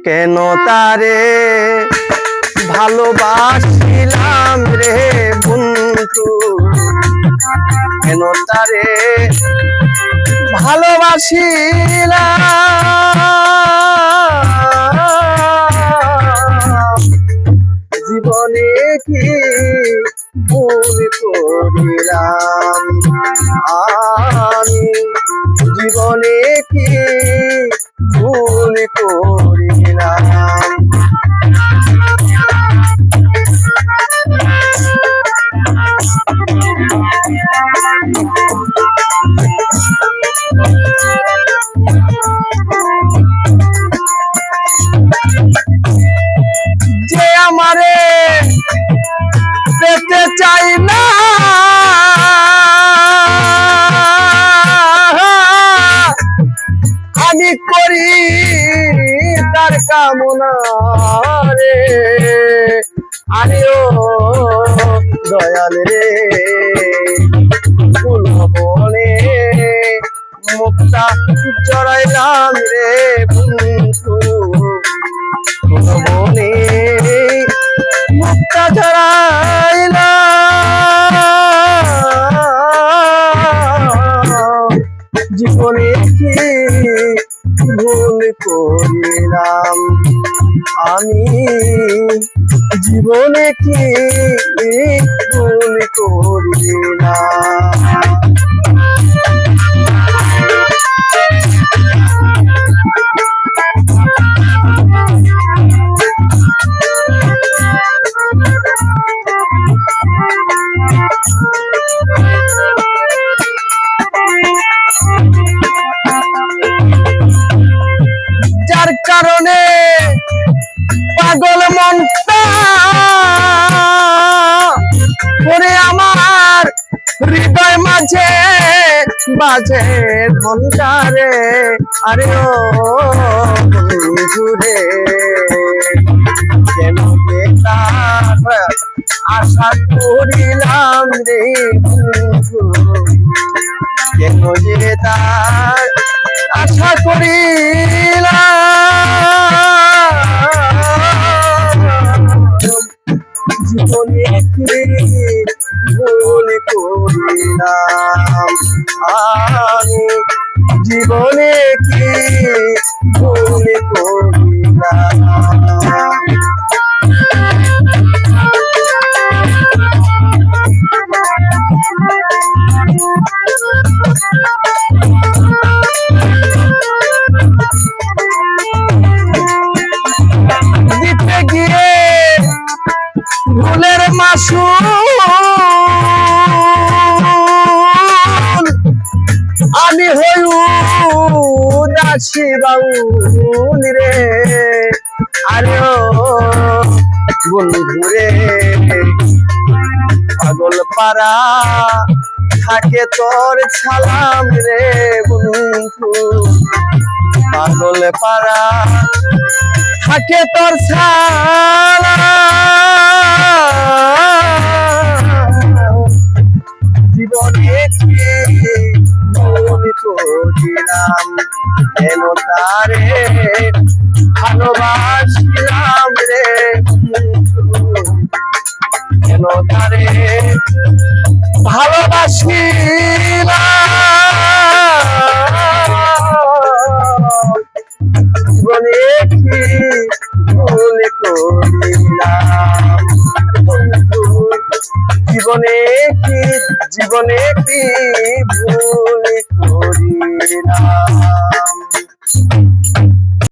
কেন তারে ভালোবাসিলাম রে বন্ধু, কেন তারে ভালোবাসিলাম, জীবনে কি ভুল করিলাম আমি, জীবনে কি ভুল করিলাম। যে আমারে পেতে চাই না, আমি করি তার কামনা রে, আরে ও দয়াল রে, ফুল বনে মুক্তা জড়াইলাম রে বন্ধু, ফুল বনে মুক্তা জড়াইলাম, জীবনে কি ভুল করিলাম আমি, জীবনে কি ভুল করিলাম। যার কারণে পাগল মনটা করে আমার হৃদয় মাঝে বাজে ঘন্টা রে, আরে ও বন্ধু রে, কেন বেকার আশা করিলাম রে বন্ধু, কেন যে তার আশা করিলাম, জীবনে কি ভুল করিলাম আমি, জীবনে কি ভুল করিলাম। দিতে গিয়ে ভুলের মাসুল আমি হই উদাসী বাউল রে, আরে ও বন্ধু রে, পাগল পারা থাকে তোর ছালাম রে বন্ধু, পাগল পারা থাকে তোর ছালাম, জীবনে কি ভুল করিলাম, কেন তারে ভালোবাসিলাম রে বন্ধু, কেন তারে ভালোবাসিলাম, জীবনে কি ভুল করিলাম বন্ধু, জীবনে কি ভুল